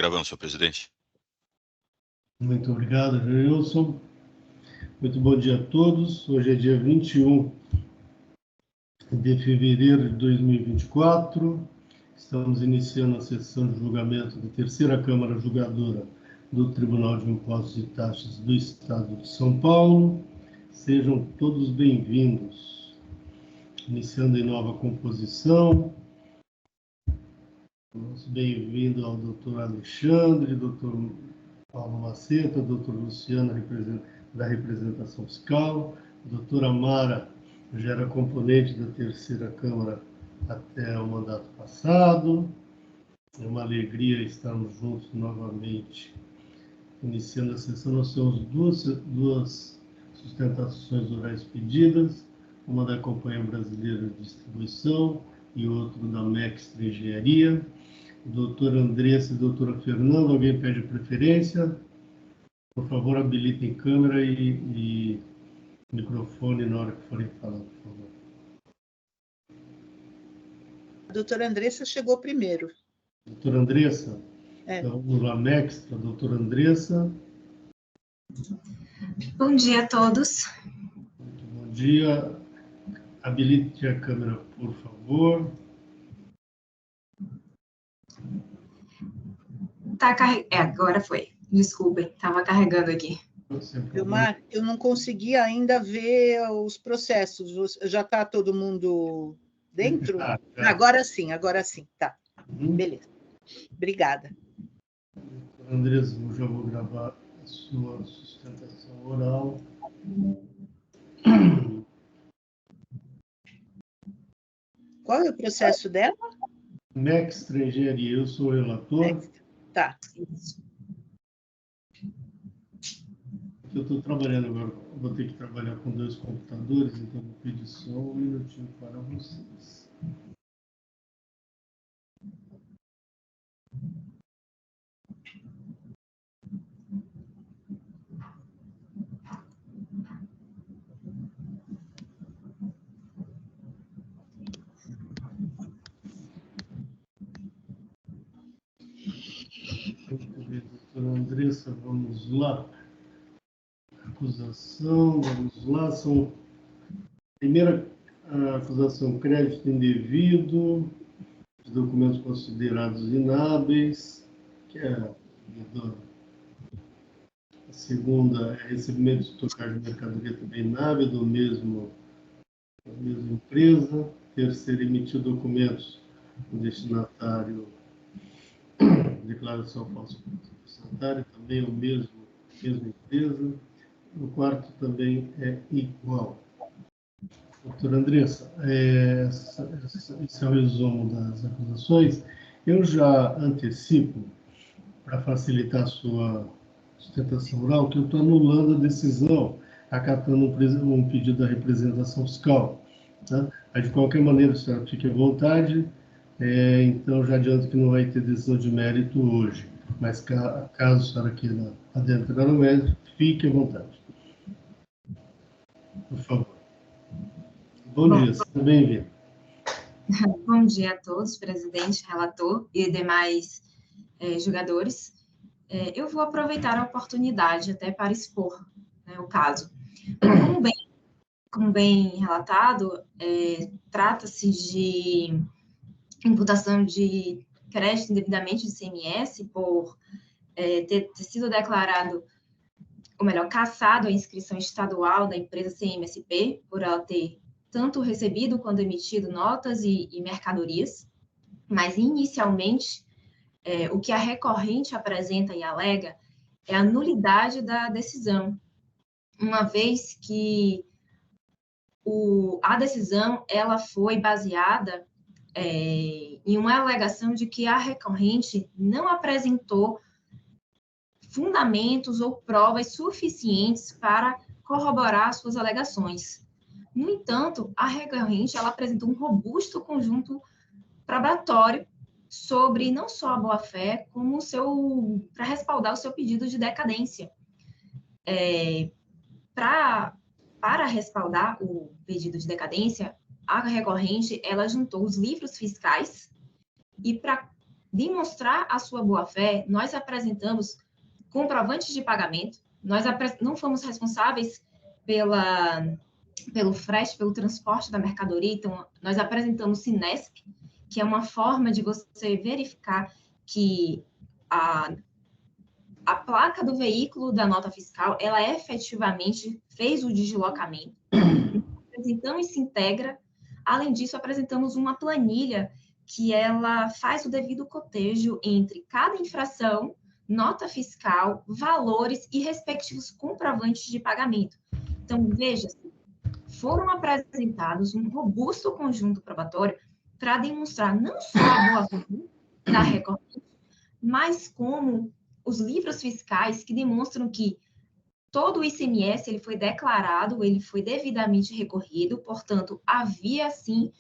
Gravando, senhor presidente. Muito obrigado, Jailson. Muito bom dia a todos. Hoje é dia 21 de fevereiro de 2024. Estamos iniciando a sessão de julgamento da terceira Câmara Julgadora do Tribunal de Impostos e Taxas do Estado de São Paulo. Sejam todos bem-vindos. Iniciando em nova composição. Bem-vindo ao doutor Alexandre, doutor Paulo Maceta, doutor Luciano, da representação fiscal, doutora Mara, já era componente da terceira Câmara até o mandato passado. É uma alegria estarmos juntos novamente, iniciando a sessão. Nós temos duas sustentações orais pedidas, uma da Companhia Brasileira de Distribuição e outra da Mestre Engenharia. Doutora Andressa e doutora Fernanda, alguém pede preferência? Por favor, habilitem câmera e microfone na hora que forem falar, por favor. A doutora Andressa chegou primeiro. Doutora Andressa? É. Então, vamos lá, Mestre, a doutora Andressa. Bom dia a todos. Muito bom dia. Habilite a câmera, por favor. Tá agora foi. Desculpem, estava carregando aqui. Vilmar, eu não consegui ainda ver os processos. Já está todo mundo dentro? Já. Agora sim, tá. Beleza. Obrigada. Andressa, eu já vou gravar a sua sustentação oral. Qual é o processo dela? Mestre Engenharia, eu sou o relator. Tá. Eu estou trabalhando agora, vou ter que trabalhar com 2 computadores, então vou pedir só um minutinho para vocês. Doutora Andressa, vamos lá. Acusação, vamos lá. Primeira acusação, crédito indevido, de documentos considerados inábeis, que é a devedora. A segunda é recebimento de tocagem de mercadoria também inábil da mesma empresa. Terceira, emitir documentos do destinatário, declaração falsa do destinatário, também é mesma empresa. O quarto também é igual. Doutora Andressa, esse é o resumo das acusações. Eu já antecipo, para facilitar a sua sustentação oral, que eu estou anulando a decisão, acatando um pedido da representação fiscal. Tá? Mas, de qualquer maneira, a senhora fique à vontade. Então, já adianto que não vai ter decisão de mérito hoje. Mas, caso a senhora queira adentrar no mérito, fique à vontade. Por favor. Bom dia, seja bem-vindo. Bom dia a todos, presidente, relator e demais julgadores. Eu vou aproveitar a oportunidade até para expor, né, o caso. Como bem relatado, trata-se de imputação de crédito indevidamente de ICMS por ter sido declarado, ou melhor, cassado a inscrição estadual da empresa CMSP, por ela ter tanto recebido quanto emitido notas e mercadorias, mas inicialmente o que a recorrente apresenta e alega é a nulidade da decisão, uma vez que a decisão ela foi baseada em uma alegação de que a recorrente não apresentou fundamentos ou provas suficientes para corroborar suas alegações. No entanto, a recorrente ela apresentou um robusto conjunto probatório sobre não só a boa-fé, como para respaldar o seu pedido de decadência. Para respaldar o pedido de decadência, a recorrente ela juntou os livros fiscais e para demonstrar a sua boa-fé, nós apresentamos comprovantes de pagamento, nós não fomos responsáveis pelo frete, pelo transporte da mercadoria, então nós apresentamos Sinesc, que é uma forma de você verificar que a placa do veículo da nota fiscal, ela efetivamente fez o deslocamento. Apresentamos Sintegra. Além disso, apresentamos uma planilha que ela faz o devido cotejo entre cada infração, nota fiscal, valores e respectivos comprovantes de pagamento. Então, veja, foram apresentados um robusto conjunto probatório para demonstrar não só a boa-fé da recorrente, mas como os livros fiscais que demonstram que todo o ICMS ele foi declarado, ele foi devidamente recorrido, portanto, havia, sim,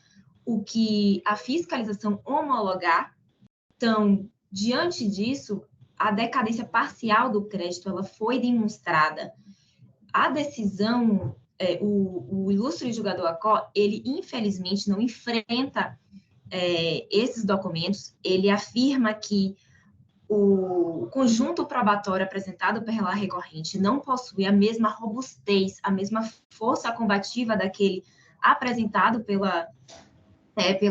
o que a fiscalização homologar. Então, diante disso, a decadência parcial do crédito ela foi demonstrada. A decisão, o ilustre julgador Acó, ele, infelizmente, não enfrenta esses documentos, ele afirma que o conjunto probatório apresentado pela recorrente não possui a mesma robustez, a mesma força combativa daquele apresentado pelo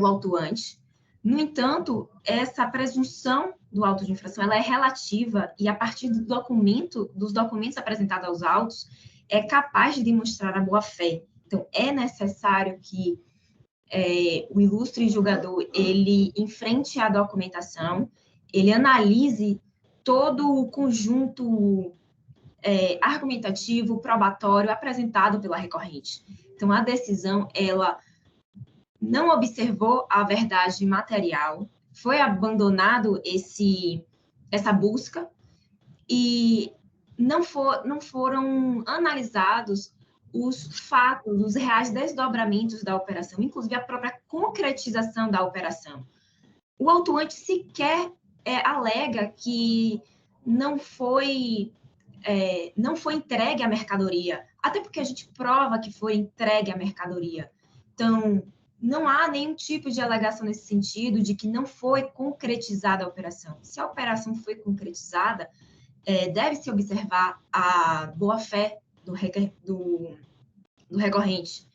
autuante. No entanto, essa presunção do auto de infração ela é relativa e, a partir dos documentos apresentados aos autos, é capaz de demonstrar a boa-fé. Então, é necessário que o ilustre julgador ele enfrente a documentação, ele analise todo o conjunto argumentativo, probatório apresentado pela recorrente. Então, a decisão, ela não observou a verdade material, foi abandonado essa busca e não foram analisados os fatos, os reais desdobramentos da operação, inclusive a própria concretização da operação. O autuante sequer alega que não foi entregue a mercadoria, até porque a gente prova que foi entregue a mercadoria. Então, não há nenhum tipo de alegação nesse sentido de que não foi concretizada a operação. Se a operação foi concretizada, deve-se observar a boa-fé do recorrente.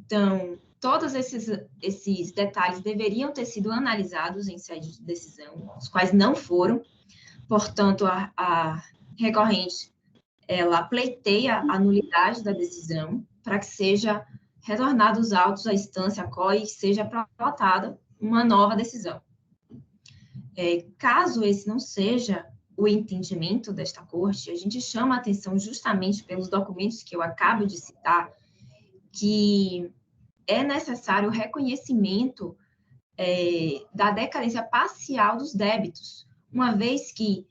Então, todos esses detalhes deveriam ter sido analisados em sede de decisão, os quais não foram. Portanto, a recorrente, ela pleiteia a nulidade da decisão para que seja retornado os autos à instância COI e seja prototada uma nova decisão. Caso esse não seja o entendimento desta corte, a gente chama a atenção justamente pelos documentos que eu acabo de citar, que é necessário o reconhecimento da decadência parcial dos débitos, uma vez que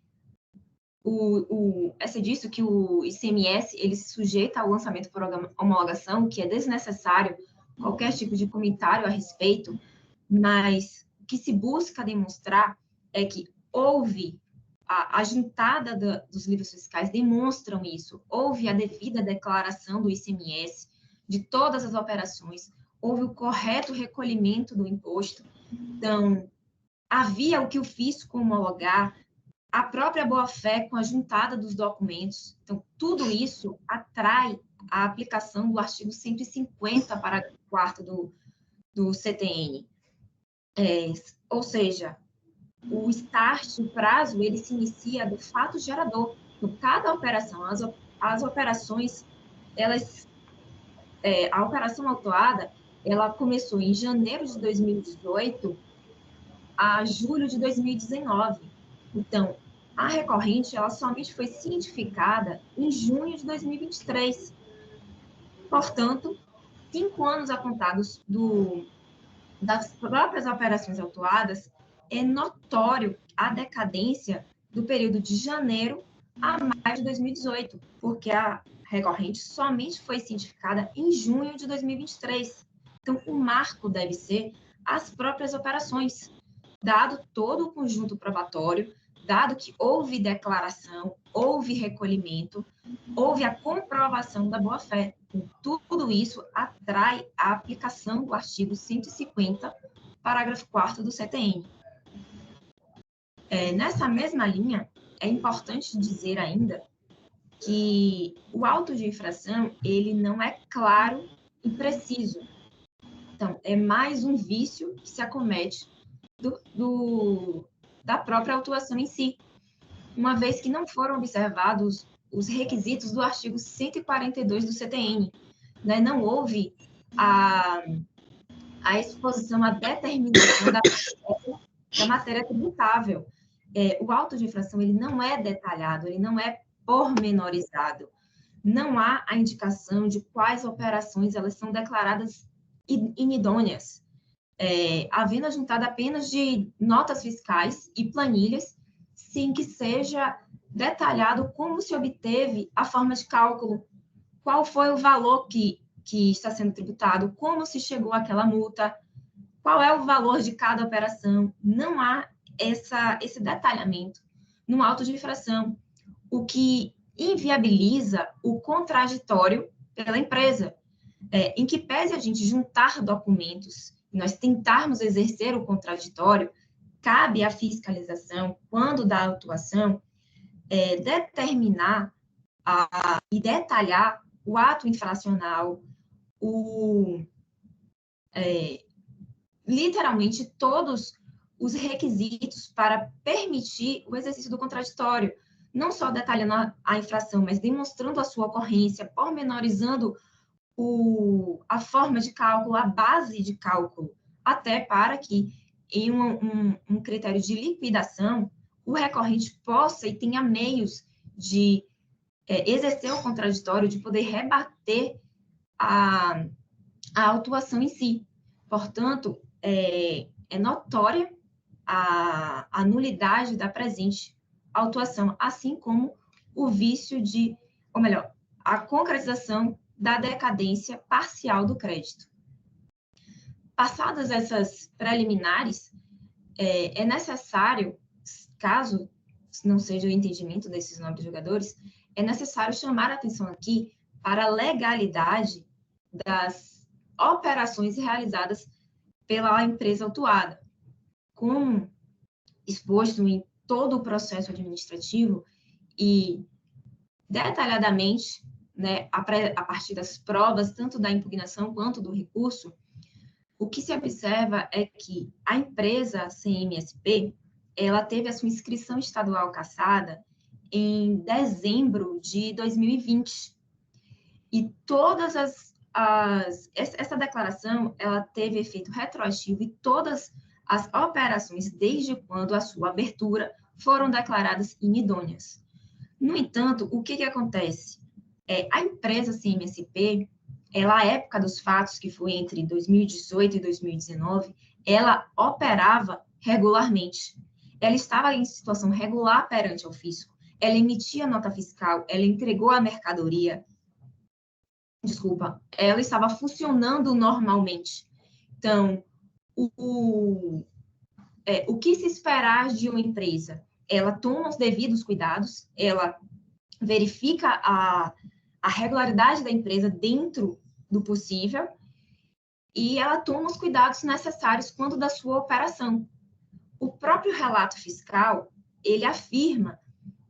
é disso que o ICMS ele se sujeita ao lançamento por homologação, que é desnecessário qualquer tipo de comentário a respeito, mas o que se busca demonstrar é que houve a juntada dos livros fiscais demonstram isso, houve a devida declaração do ICMS de todas as operações, houve o correto recolhimento do imposto, então havia o que o fisco homologar, a própria boa-fé com a juntada dos documentos. Então, tudo isso atrai a aplicação do artigo 150, parágrafo 4º do CTN. Ou seja, o start, o prazo, ele se inicia do fato gerador. Então, cada operação, as operações, a operação autuada, ela começou em janeiro de 2018 a julho de 2019. Então, a recorrente, ela somente foi cientificada em junho de 2023. Portanto, 5 anos apontados das próprias operações autuadas, é notório a decadência do período de janeiro a maio de 2018, porque a recorrente somente foi cientificada em junho de 2023. Então, o marco deve ser as próprias operações, dado todo o conjunto probatório, dado que houve declaração, houve recolhimento, houve a comprovação da boa-fé. Tudo isso atrai a aplicação do artigo 150, parágrafo 4º do CTN. Nessa mesma linha, é importante dizer ainda que o auto de infração, ele não é claro e preciso. Então, é mais um vício que se acomete da própria autuação em si, uma vez que não foram observados os requisitos do artigo 142 do CTN, né? Não houve a exposição, a determinação da matéria tributável. O auto de infração, ele não é detalhado, ele não é pormenorizado. Não há a indicação de quais operações elas são declaradas inidôneas, havendo juntada apenas de notas fiscais e planilhas, sem que seja detalhado como se obteve a forma de cálculo, qual foi o valor que está sendo tributado, como se chegou àquela multa, qual é o valor de cada operação. Não há esse detalhamento no auto de infração, o que inviabiliza o contraditório pela empresa, em que pese a gente juntar documentos, nós tentarmos exercer o contraditório, cabe à fiscalização, quando da autuação, determinar e detalhar o ato infracional, literalmente todos os requisitos para permitir o exercício do contraditório, não só detalhando a infração, mas demonstrando a sua ocorrência, pormenorizando a forma de cálculo, a base de cálculo, até para que, em um critério de liquidação, o recorrente possa e tenha meios de exercer o contraditório, de poder rebater a autuação em si. Portanto, é notória a nulidade da presente autuação, assim como o vício ou melhor, a concretização da decadência parcial do crédito. Passadas essas preliminares, é necessário, caso não seja o entendimento desses nobres julgadores, é necessário chamar a atenção aqui para a legalidade das operações realizadas pela empresa autuada. Como exposto em todo o processo administrativo e detalhadamente, né, a partir das provas, tanto da impugnação quanto do recurso, o que se observa é que a empresa CMSP, ela teve a sua inscrição estadual cassada em dezembro de 2020. E todas essa declaração, ela teve efeito retroativo e todas as operações, desde quando a sua abertura, foram declaradas inidôneas. No entanto, o que acontece? A empresa CMSP, ela, à época dos fatos, que foi entre 2018 e 2019, ela operava regularmente. Ela estava em situação regular perante ao fisco. Ela emitia nota fiscal, ela entregou a mercadoria. Ela estava funcionando normalmente. Então, o que se esperar de uma empresa? Ela toma os devidos cuidados, ela verifica a regularidade da empresa dentro do possível e ela toma os cuidados necessários quando da sua operação. O próprio relato fiscal, ele afirma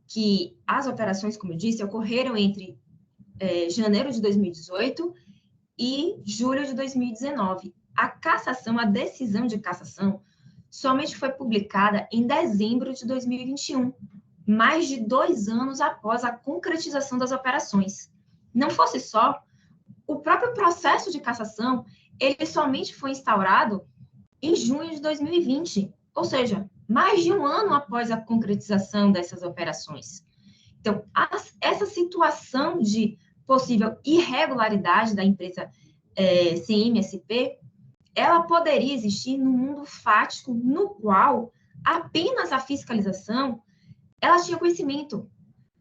que as operações, como eu disse, ocorreram entre janeiro de 2018 e julho de 2019. A cassação, a decisão de cassação, somente foi publicada em dezembro de 2021, mais de 2 anos após a concretização das operações. Não fosse só, o próprio processo de cassação, ele somente foi instaurado em junho de 2020, ou seja, mais de 1 ano após a concretização dessas operações. Então, essa situação de possível irregularidade da empresa CMSP, ela poderia existir no mundo fático, no qual apenas a fiscalização ela tinha conhecimento.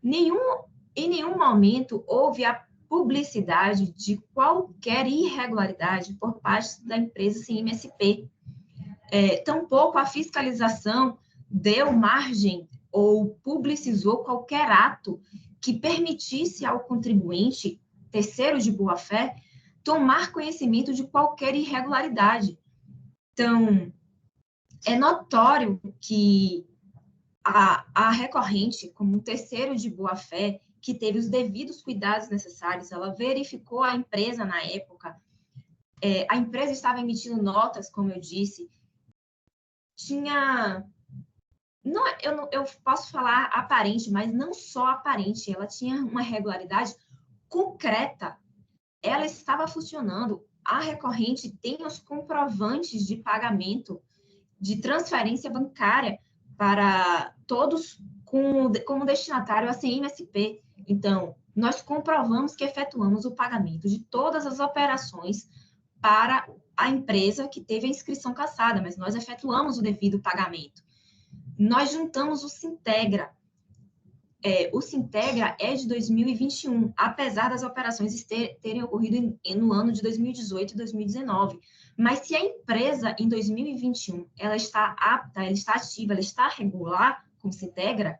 Em nenhum momento houve a publicidade de qualquer irregularidade por parte da empresa CMSP. Tampouco a fiscalização deu margem ou publicizou qualquer ato que permitisse ao contribuinte, terceiro de boa-fé, tomar conhecimento de qualquer irregularidade. Então, é notório que a recorrente, como um terceiro de boa-fé, que teve os devidos cuidados necessários, ela verificou a empresa na época, a empresa estava emitindo notas, como eu disse, tinha... eu posso falar aparente, mas não só aparente, ela tinha uma regularidade concreta, ela estava funcionando, a recorrente tem os comprovantes de pagamento, de transferência bancária para todos como destinatário a CMSP. Então, nós comprovamos que efetuamos o pagamento de todas as operações para a empresa que teve a inscrição cassada, mas nós efetuamos o devido pagamento. Nós juntamos o Sintegra. O Sintegra é de 2021, apesar das operações terem ocorrido no ano de 2018 e 2019. Mas se a empresa, em 2021, ela está apta, ela está ativa, ela está regular, como Sintegra,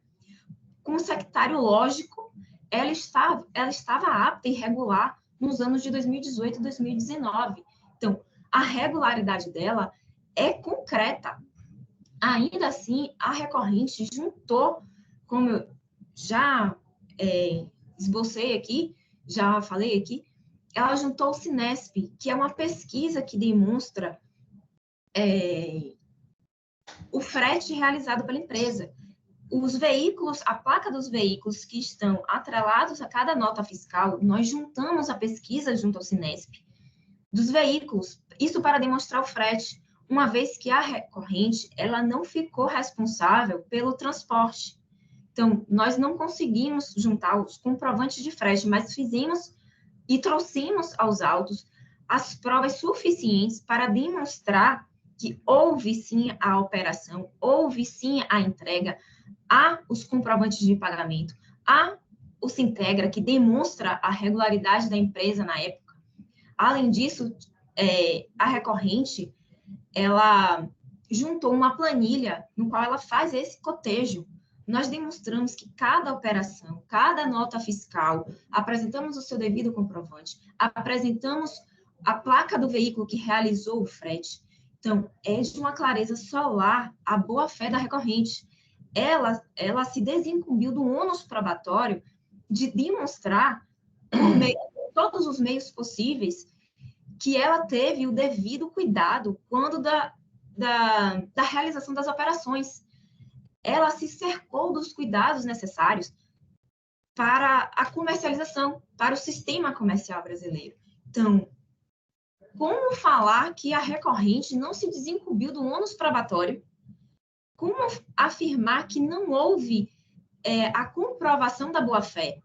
como sectário lógico, ela estava apta e regular nos anos de 2018 e 2019. Então, a regularidade dela é concreta. Ainda assim, a recorrente juntou, como eu já esbocei aqui, já falei aqui, ela juntou o Cinesp, que é uma pesquisa que demonstra o frete realizado pela empresa. Os veículos, a placa dos veículos que estão atrelados a cada nota fiscal, nós juntamos a pesquisa junto ao Cinesp dos veículos, isso para demonstrar o frete, uma vez que a recorrente, ela não ficou responsável pelo transporte. Então, nós não conseguimos juntar os comprovantes de frete, mas fizemos e trouxemos aos autos as provas suficientes para demonstrar que houve sim a operação, houve sim a entrega, há os comprovantes de pagamento, há o Sintegra, que demonstra a regularidade da empresa na época. Além disso, a recorrente, ela juntou uma planilha no qual ela faz esse cotejo. Nós demonstramos que cada operação, cada nota fiscal, apresentamos o seu devido comprovante, apresentamos a placa do veículo que realizou o frete. Então, é de uma clareza solar a boa-fé da recorrente. Ela se desincumbiu do ônus probatório de demonstrar, por meio de todos os meios possíveis, que ela teve o devido cuidado quando da realização das operações. Ela se cercou dos cuidados necessários para a comercialização, para o sistema comercial brasileiro. Então, como falar que a recorrente não se desincumbiu do ônus probatório? Como afirmar que não houve a comprovação da boa-fé?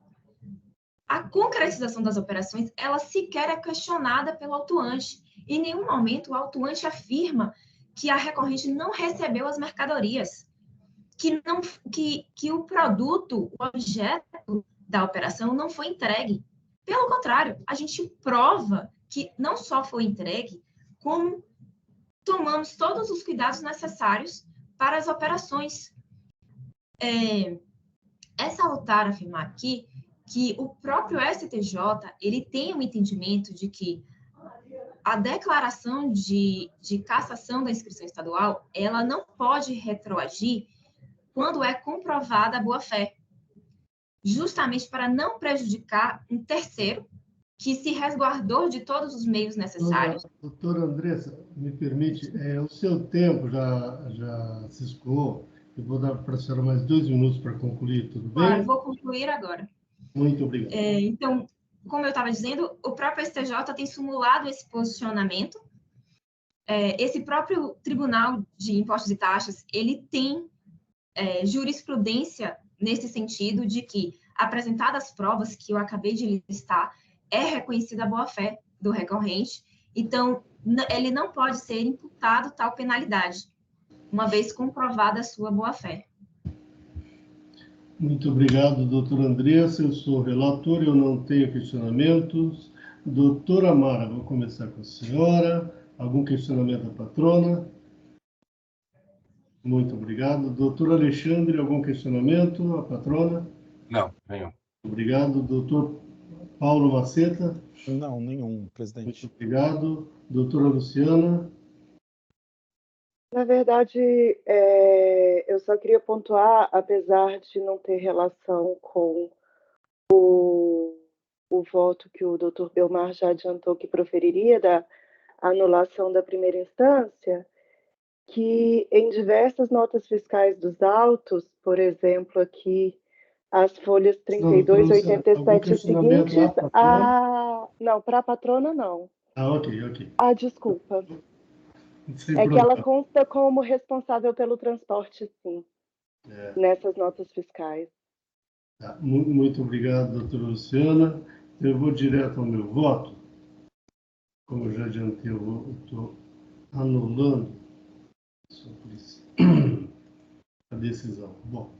A concretização das operações, ela sequer é questionada pelo autuante. Em nenhum momento o autuante afirma que a recorrente não recebeu as mercadorias, que o produto, o objeto da operação não foi entregue. Pelo contrário, a gente prova que não só foi entregue, como tomamos todos os cuidados necessários para as operações. É salutar afirmar aqui que o próprio STJ, ele tem um entendimento de que a declaração de cassação da inscrição estadual, ela não pode retroagir quando é comprovada a boa-fé, justamente para não prejudicar um terceiro que se resguardou de todos os meios necessários. Doutora Andressa, me permite, o seu tempo já se escoou. Eu vou dar para a senhora mais 2 minutos para concluir, tudo bem? Claro, vou concluir agora. Muito obrigado. Então, como eu estava dizendo, o próprio STJ tem simulado esse posicionamento. Esse próprio Tribunal de Impostos e Taxas, ele tem jurisprudência nesse sentido de que, apresentadas as provas que eu acabei de listar, é reconhecida a boa-fé do recorrente, então, ele não pode ser imputado tal penalidade, uma vez comprovada a sua boa-fé. Muito obrigado, doutora Andressa. Eu sou relator, eu não tenho questionamentos. Doutora Mara, vou começar com a senhora. Algum questionamento da patrona? Muito obrigado. Doutor Alexandre, algum questionamento à patrona? Não, nenhum. Obrigado. Doutor Paulo Maceta? Não, nenhum, presidente. Muito obrigado. Doutora Luciana? Na verdade, eu eu só queria pontuar, apesar de não ter relação com o voto que o doutor Belmar já adiantou que proferiria da anulação da primeira instância, que em diversas notas fiscais dos autos, por exemplo, aqui as folhas 32, 87 e seguintes, não, para a patrona não. Ok. Desculpa. Sem que problema. ela consta como responsável pelo transporte, sim, nessas notas fiscais. Tá. Muito obrigado, doutora Luciana. Eu vou direto ao meu voto. Como eu já adiantei, eu estou anulando a decisão. Bom,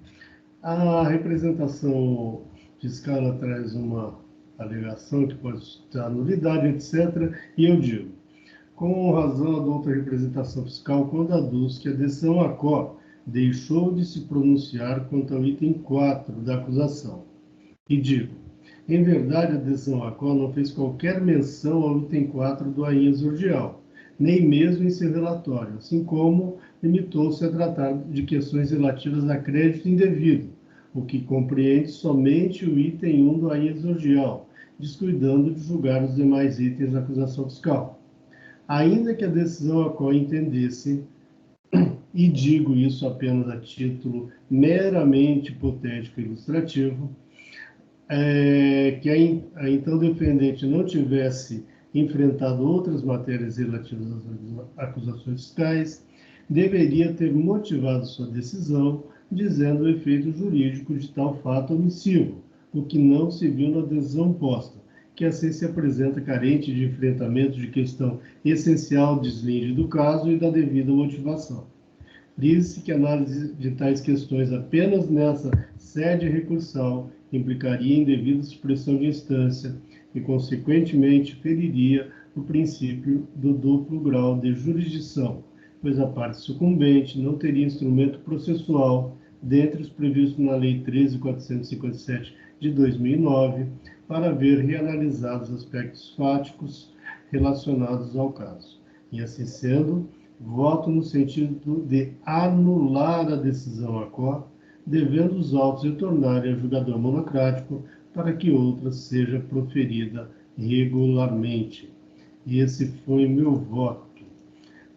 a representação fiscal ela traz uma alegação que pode estar nulidade, etc. E eu digo, com razão adota a representação fiscal quando aduz que a decisão ACO deixou de se pronunciar quanto ao item 4 da acusação. E digo, em verdade, a decisão ACO não fez qualquer menção ao item 4 do AIN exordial, nem mesmo em seu relatório, assim como limitou-se a tratar de questões relativas a crédito indevido, o que compreende somente o item 1 do AIN exordial, descuidando de julgar os demais itens da acusação fiscal. Ainda que a decisão ACO entendesse, e digo isso apenas a título meramente hipotético e ilustrativo, que a então defendente não tivesse enfrentado outras matérias relativas às acusações fiscais, deveria ter motivado sua decisão dizendo o efeito jurídico de tal fato omissivo, o que não se viu na decisão posta, que assim se apresenta carente de enfrentamento de questão essencial deslinde do caso e da devida motivação. Diz-se que a análise de tais questões apenas nessa sede recursal implicaria em devida supressão de instância e, consequentemente, feriria o princípio do duplo grau de jurisdição, pois a parte sucumbente não teria instrumento processual dentre os previstos na Lei 13.457 de 2009 para ver reanalisados aspectos fáticos relacionados ao caso. E assim sendo, voto no sentido de anular a decisão ACO, devendo os autos retornarem ao julgador monocrático para que outra seja proferida regularmente. E esse foi meu voto.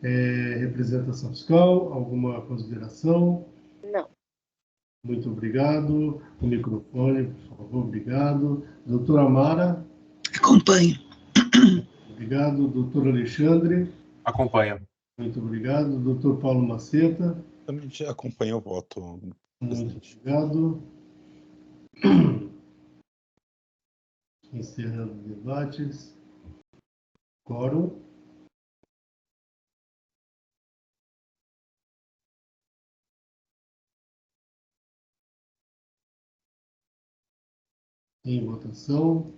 Representação fiscal, alguma consideração? Não. Muito obrigado. O microfone, por favor, obrigado. Doutora Mara? Acompanho. Obrigado. Doutor Alexandre? Acompanho. Muito obrigado. Doutor Paulo Maceta? Também acompanho o voto, presidente. Muito obrigado. Encerrando os debates. Quórum. Em votação.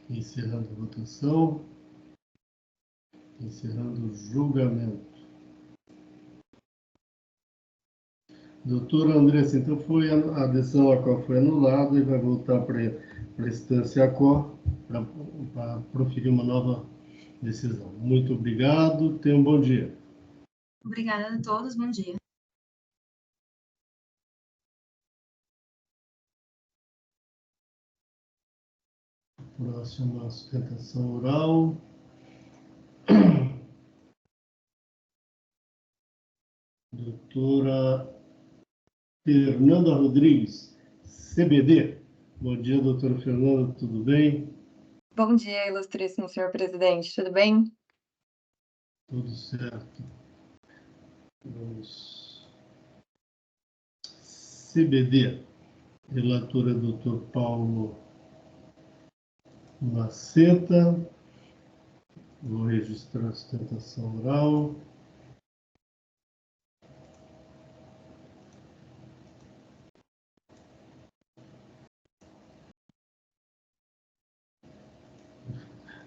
Encerrando a votação. Encerrando o julgamento. Doutora Andressa, então foi a decisão a qual foi anulada e vai voltar para a instância ACO para proferir uma nova decisão. Muito obrigado, tenha um bom dia. Obrigada a todos, bom dia. Próxima sustentação oral. Doutora Fernanda Rodrigues, CBD. Bom dia, doutora Fernanda, tudo bem? Bom dia, ilustríssimo senhor presidente, tudo bem? Tudo certo. Vamos. CBD, relatora doutor Paulo Maceta. Vou registrar a sustentação oral.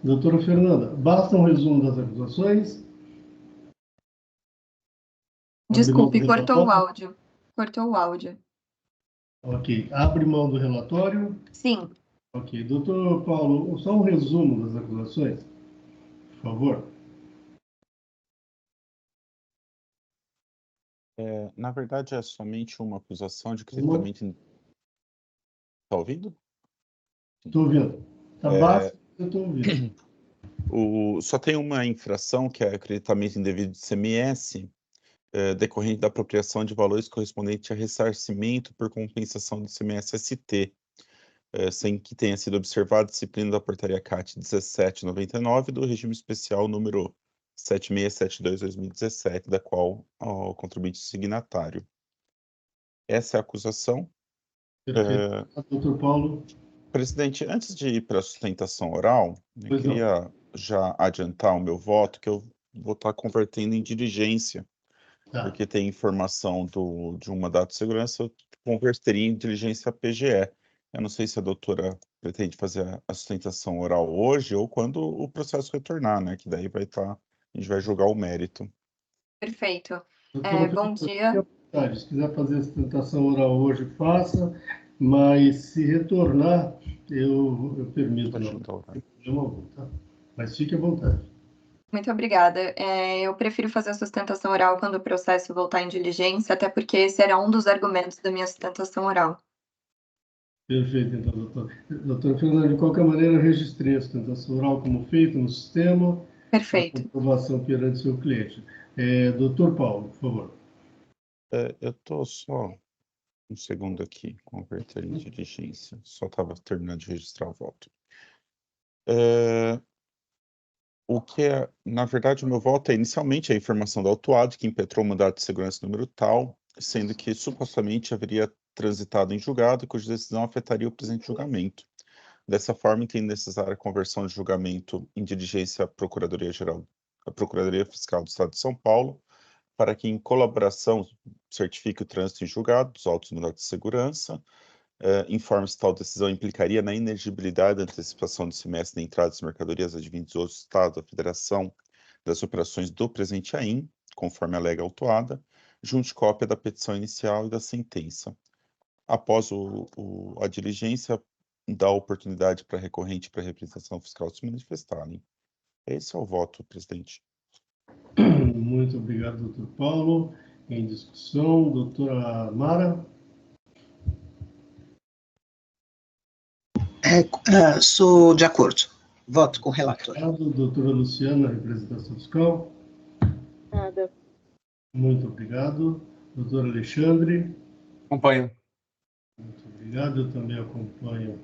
Doutora Fernanda, basta um resumo das acusações? Desculpe, do cortou o relatório? áudio. Cortou o áudio. Ok. Abre mão do relatório? Sim. Ok. Doutor Paulo, só um resumo das acusações, por favor. Na verdade, é somente uma acusação de acreditamento. Está ouvindo? Estou ouvindo. Está baixo, eu estou ouvindo. Só tem uma infração, que é acreditamento indevido de ICMS, decorrente da apropriação de valores correspondente a ressarcimento por compensação do ICMS-ST, sem que tenha sido observada a disciplina da portaria CAT 1799 do regime especial número 7672/2017, da qual o contribuinte signatário. Essa é a acusação. Perfeito. Doutor Paulo. Presidente, antes de ir para a sustentação oral, eu queria já adiantar o meu voto, que eu vou estar convertendo em diligência, porque tem informação de um mandato de segurança, eu converteria em diligência PGE. Eu não sei se a doutora pretende fazer a sustentação oral hoje ou quando o processo retornar, né? Que daí a gente vai julgar o mérito. Perfeito. Doutora, Bom dia. Se quiser fazer a sustentação oral hoje, faça, mas se retornar, eu permito. Não tem problema algum, tá? Mas fique à vontade. Muito obrigada. Eu prefiro fazer a sustentação oral quando o processo voltar em diligência, até porque esse era um dos argumentos da minha sustentação oral. Perfeito, então, doutor. Doutora Fernanda, de qualquer maneira, eu registrei a sustentação oral como feito no sistema. Perfeito. A comprovação perante seu cliente. Doutor Paulo, por favor. Eu estou só um segundo aqui, converter em diligência. Só estava terminando de registrar o voto. Na verdade, o meu voto é inicialmente a informação do autuado que impetrou o mandato de segurança número tal, sendo que supostamente haveria transitado em julgado, cuja decisão afetaria o presente julgamento. Dessa forma, entendo necessária a conversão de julgamento em diligência à Procuradoria-Geral, à Procuradoria Fiscal do Estado de São Paulo, para que, em colaboração, certifique o trânsito em julgado dos autos do mandato de segurança, informe se tal decisão implicaria na inegibilidade da antecipação do semestre da entrada das mercadorias advindas do Estado, da Federação, das operações do presente AIM, conforme alega a autuada, junte cópia da petição inicial e da sentença. Após a diligência, dá oportunidade para a recorrente e para a representação fiscal se manifestarem. Esse é o voto, presidente. Muito obrigado, doutor Paulo. Em discussão, doutora Mara. Sou de acordo. Voto com o relator. Obrigado, doutora Luciana, representação fiscal. Nada. Muito obrigado. Doutor Alexandre. Acompanho. Muito obrigado. Eu também acompanho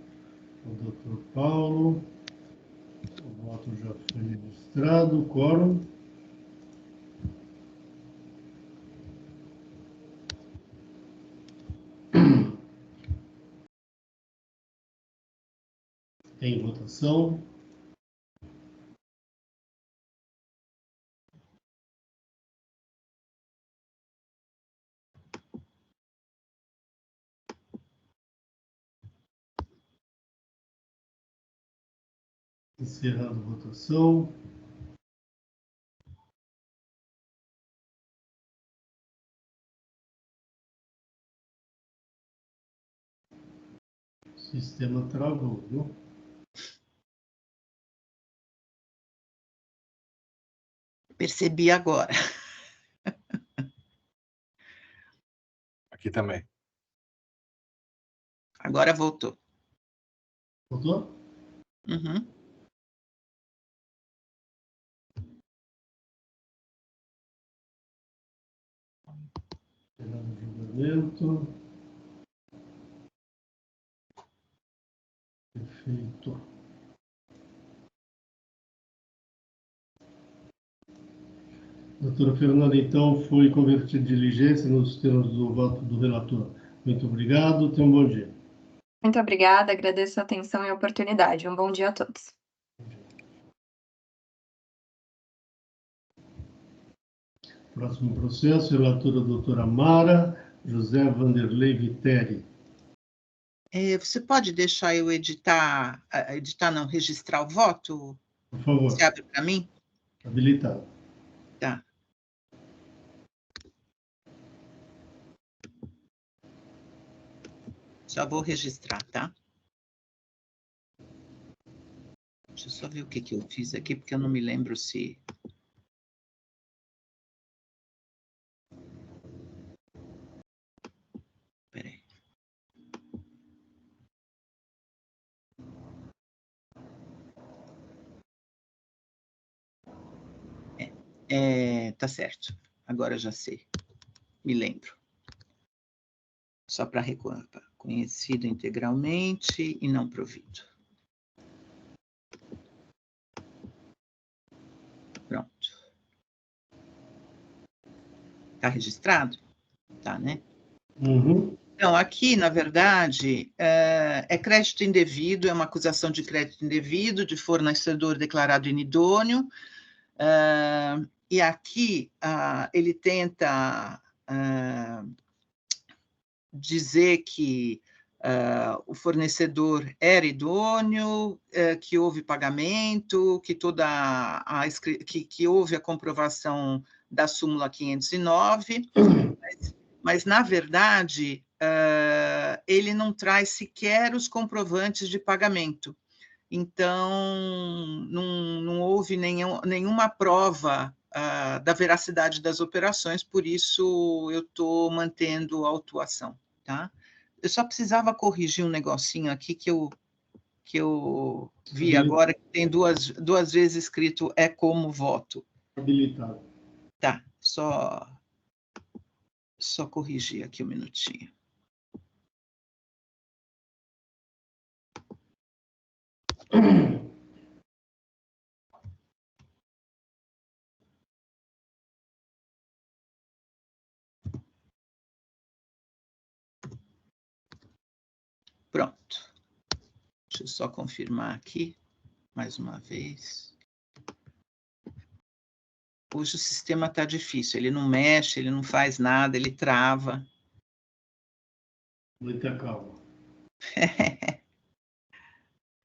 o doutor Paulo. O voto já foi registrado. Quórum. Em votação. Encerrando a votação. O sistema travou, viu? Percebi agora. Aqui também. Agora voltou. Voltou? Uhum. Encerrando o julgamento. Perfeito. Doutora Fernanda, então, foi convertida em diligência nos termos do voto do relator. Muito obrigado, tenha um bom dia. Muito obrigada, agradeço a atenção e a oportunidade. Um bom dia a todos. Próximo processo, relatora doutora Mara José Vanderlei Viteri. Você pode deixar eu não, registrar o voto? Por favor. Você abre para mim? Habilitado. Tá. Já vou registrar, tá? Deixa eu só ver o que eu fiz aqui, porque eu não me lembro se... Espera aí. Tá certo. Agora eu já sei. Me lembro. Só para recordar. Conhecido integralmente e não provido. Pronto. Está registrado? Tá, né? Uhum. Então, aqui, na verdade, é crédito indevido, é uma acusação de crédito indevido, de fornecedor declarado inidôneo, e aqui ele tenta dizer que o fornecedor era idôneo, que houve pagamento, que que houve a comprovação da súmula 509, mas na verdade, ele não traz sequer os comprovantes de pagamento. Então, não houve nenhuma prova da veracidade das operações, por isso eu estou mantendo a autuação. Tá? Eu só precisava corrigir um negocinho aqui que eu vi agora, que tem duas vezes escrito é como voto. Habilitado. Tá, só corrigir aqui um minutinho. Pronto. Deixa eu só confirmar aqui, mais uma vez. Hoje o sistema está difícil, ele não mexe, ele não faz nada, ele trava. Muita calma.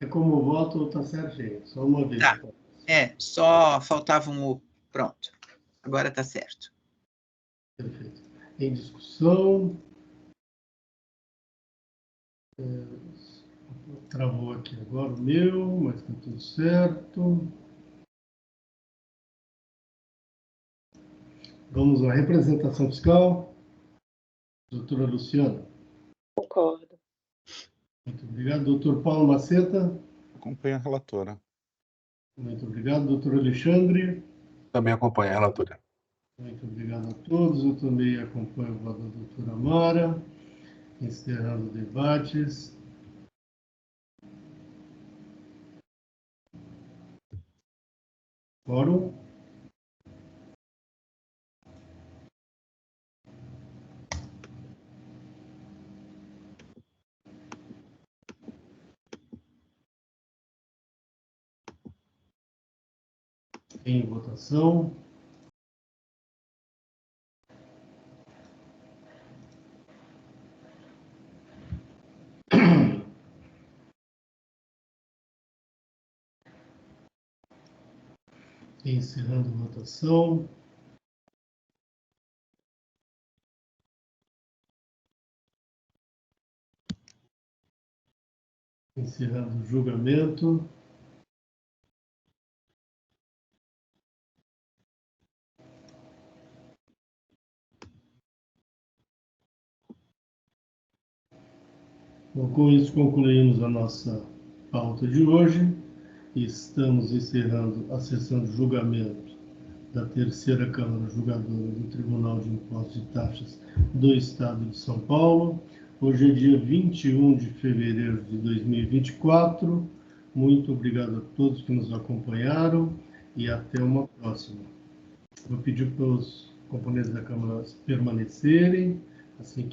É como voto, está certinho. Só uma vez. Tá. Só faltava um O. Pronto. Agora está certo. Perfeito. Em discussão. Travou aqui agora o meu, mas está tudo certo. Vamos à representação fiscal. Doutora Luciana. Concordo. Muito obrigado. Doutor Paulo Maceta. Acompanha a relatora. Muito obrigado. Doutor Alexandre. Também acompanha a relatora. Muito obrigado a todos. Eu também acompanho o voto da doutora Mara. Encerrando debates. Fórum. Em votação. Encerrando a votação. Encerrando o julgamento. Bom, com isso concluímos a nossa pauta de hoje. Estamos encerrando a sessão de julgamento da terceira Câmara Julgadora do Tribunal de Impostos e Taxas do Estado de São Paulo. Hoje é dia 21 de fevereiro de 2024. Muito obrigado a todos que nos acompanharam e até uma próxima. Vou pedir para os componentes da Câmara permanecerem, assim que